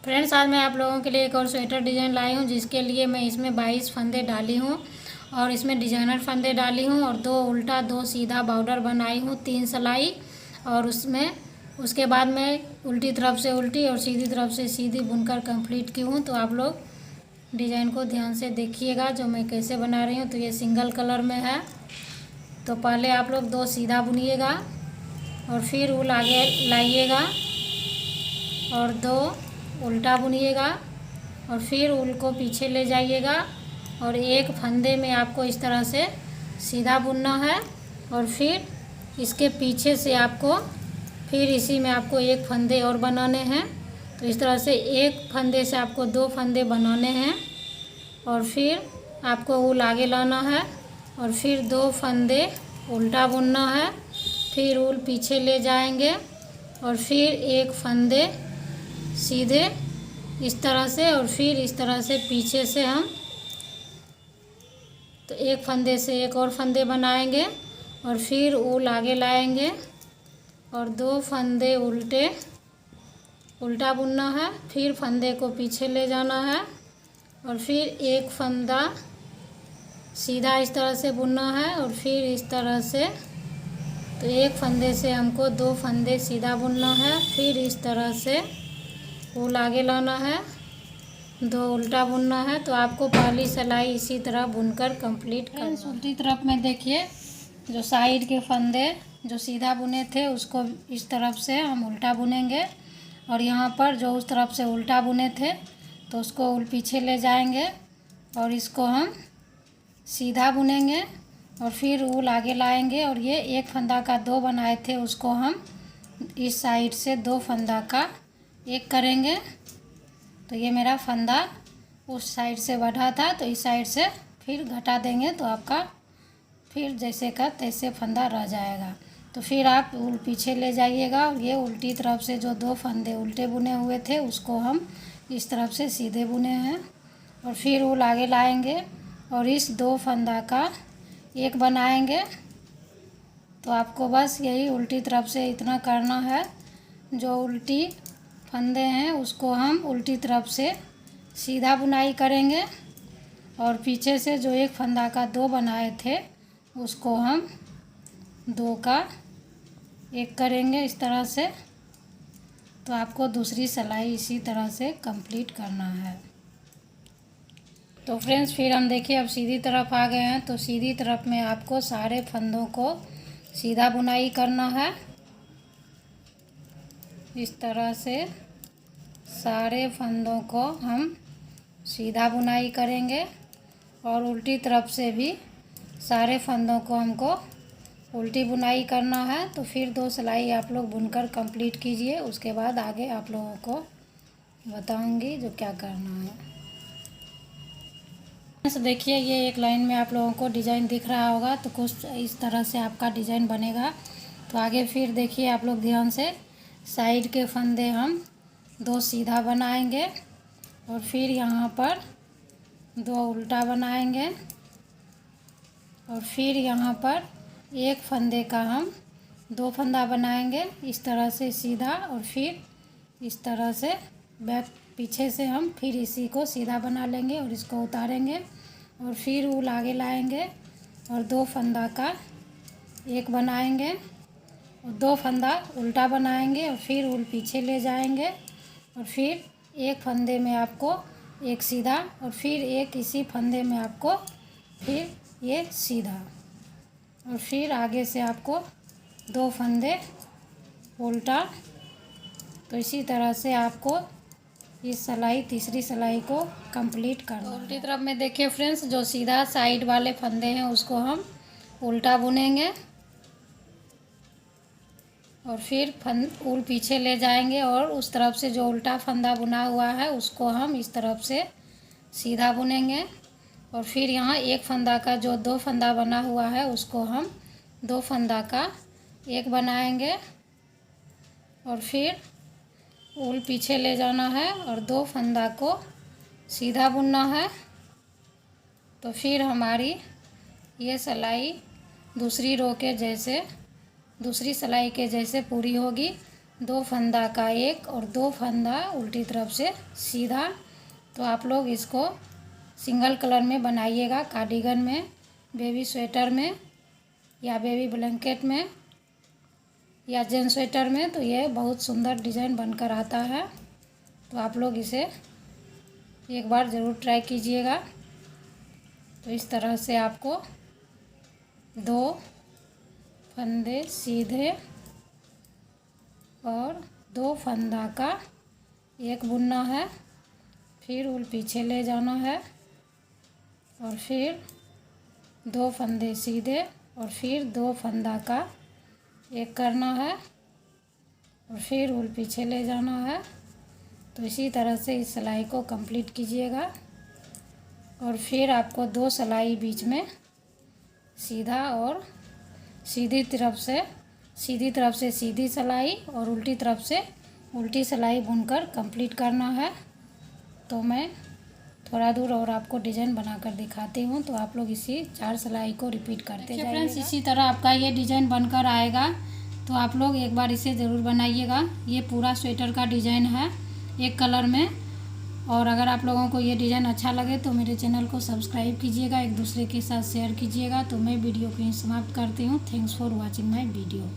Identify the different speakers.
Speaker 1: Friends, आज मैं आप लोगों के लिए एक और स्वेटर डिज़ाइन लाई हूँ, जिसके लिए मैं इसमें 22 फंदे डाली हूँ और इसमें डिजाइनर फंदे डाली हूँ और 2 उल्टा 2 सीधा बॉर्डर बनाई हूँ, 3 सिलाई। और उसके बाद मैं उल्टी तरफ से उल्टी और सीधी तरफ से सीधी बुनकर कंप्लीट की हूँ। तो आप लोग डिज़ाइन को ध्यान से देखिएगा जो मैं कैसे बना रही हूँ। तो ये सिंगल कलर में है। तो पहले आप लोग 2 सीधा बुनिएगा और फिर ऊल आगे लाइएगा और 2 उल्टा बुनिएगा और फिर ऊल को पीछे ले जाइएगा और एक फंदे में आपको इस तरह से सीधा बुनना है और फिर इसके पीछे से आपको फिर इसी में आपको एक फंदे और बनाने हैं। तो इस तरह से एक फंदे से आपको 2 फंदे बनाने हैं और फिर आपको ऊल आगे लाना है और फिर 2 फंदे उल्टा बुनना है, फिर ऊल पीछे ले जाएंगे और फिर एक फंदे सीधे इस तरह से और फिर इस तरह से पीछे से हम तो एक फंदे से एक और फंदे बनाएंगे और फिर ऊल आगे लाएंगे और 2 फंदे उल्टा बुनना है, फिर फंदे को पीछे ले जाना है और फिर एक फंदा सीधा इस तरह से बुनना है और फिर इस तरह से। तो एक फंदे से हमको 2 फंदे सीधा बुनना है, फिर इस तरह से ऊल आगे लाना है, 2 उल्टा बुनना है। तो आपको पहली सिलाई इसी तरह बुनकर कंप्लीट करना है। उल्टी तरफ में देखिए, जो साइड के फंदे जो सीधा बुने थे उसको इस तरफ से हम उल्टा बुनेंगे और यहाँ पर जो उस तरफ से उल्टा बुने थे तो उसको ऊल पीछे ले जाएंगे और इसको हम सीधा बुनेंगे और फिर ऊल आगे लाएंगे और ये एक फंदा का 2 बनाए थे उसको हम इस साइड से 2 फंदा का एक करेंगे। तो ये मेरा फंदा उस साइड से बढ़ा था तो इस साइड से फिर घटा देंगे तो आपका फिर जैसे का तैसे फंदा रह जाएगा। तो फिर आप ऊल पीछे ले जाइएगा और ये उल्टी तरफ से जो 2 फंदे उल्टे बुने हुए थे उसको हम इस तरफ से सीधे बुने हैं और फिर ऊल आगे लाएंगे और इस 2 फंदा का एक बनाएंगे। तो आपको बस यही उल्टी तरफ से इतना करना है, जो उल्टी फंदे हैं उसको हम उल्टी तरफ से सीधा बुनाई करेंगे और पीछे से जो एक फंदा का 2 बनाए थे उसको हम 2 का 1 करेंगे इस तरह से। तो आपको दूसरी सिलाई इसी तरह से कंप्लीट करना है। तो फ्रेंड्स, फिर हम देखिए अब सीधी तरफ आ गए हैं। तो सीधी तरफ में आपको सारे फंदों को सीधा बुनाई करना है, इस तरह से सारे फंदों को हम सीधा बुनाई करेंगे और उल्टी तरफ से भी सारे फंदों को हमको उल्टी बुनाई करना है। तो फिर 2 सिलाई आप लोग बुनकर कंप्लीट कीजिए, उसके बाद आगे आप लोगों को बताऊंगी जो क्या करना है। देखिए, ये एक लाइन में आप लोगों को डिज़ाइन दिख रहा होगा, तो कुछ इस तरह से आपका डिज़ाइन बनेगा। तो आगे फिर देखिए आप लोग ध्यान से, साइड के फंदे हम 2 सीधा बनाएंगे और फिर यहाँ पर 2 उल्टा बनाएंगे और फिर यहाँ पर एक फंदे का हम 2 फंदा बनाएंगे इस तरह से सीधा और फिर इस तरह से बैक पीछे से हम फिर इसी को सीधा बना लेंगे और इसको उतारेंगे और फिर ऊल आगे लाएंगे और 2 फंदा का 1 बनाएंगे और 2 फंदा उल्टा बनाएंगे और फिर ऊल पीछे ले जाएंगे और फिर एक फंदे में आपको 1 सीधा और फिर एक इसी फंदे में आपको फिर ये सीधा और फिर आगे से आपको 2 फंदे उल्टा। तो इसी तरह से आपको इस सिलाई तीसरी सिलाई को कंप्लीट करना है। उल्टी तरफ में देखिए फ्रेंड्स, जो सीधा साइड वाले फंदे हैं उसको हम उल्टा बुनेंगे और फिर ऊल पीछे ले जाएंगे और उस तरफ से जो उल्टा फंदा बुना हुआ है उसको हम इस तरफ से सीधा बुनेंगे और फिर यहाँ एक फंदा का जो 2 फंदा बना हुआ है उसको हम 2 फंदा का 1 बनाएंगे और फिर ऊल पीछे ले जाना है और 2 फंदा को सीधा बुनना है। तो फिर हमारी ये सिलाई दूसरी रो के जैसे दूसरी सिलाई के जैसे पूरी होगी। 2 फंदा का एक और 2 फंदा उल्टी तरफ से सीधा। तो आप लोग इसको सिंगल कलर में बनाइएगा, कार्डिगन में, बेबी स्वेटर में या बेबी ब्लैंकेट में या जेंट्स स्वेटर में। तो ये बहुत सुंदर डिज़ाइन बनकर आता है। तो आप लोग इसे एक बार ज़रूर ट्राई कीजिएगा। तो इस तरह से आपको 2 फंदे सीधे और 2 फंदा का एक बुनना है, फिर उल पीछे ले जाना है और फिर 2 फंदे सीधे और फिर 2 फंदा का एक करना है और फिर उल पीछे ले जाना है। तो इसी तरह से इस सिलाई को कंप्लीट कीजिएगा और फिर आपको 2 सिलाई बीच में सीधा और सीधी तरफ से सीधी सिलाई और उल्टी तरफ से उल्टी सिलाई बुनकर कंप्लीट करना है। तो मैं थोड़ा दूर और आपको डिज़ाइन बनाकर दिखाती हूँ। तो आप लोग इसी 4 सिलाई को रिपीट करते जाइए फ्रेंड्स। इसी तरह आपका ये डिज़ाइन बनकर आएगा। तो आप लोग एक बार इसे ज़रूर बनाइएगा। ये पूरा स्वेटर का डिज़ाइन है एक कलर में। और अगर आप लोगों को ये डिज़ाइन अच्छा लगे तो मेरे चैनल को सब्सक्राइब कीजिएगा, एक दूसरे के साथ शेयर कीजिएगा। तो मैं वीडियो को यहीं समाप्त करती हूँ। Thanks for watching my video.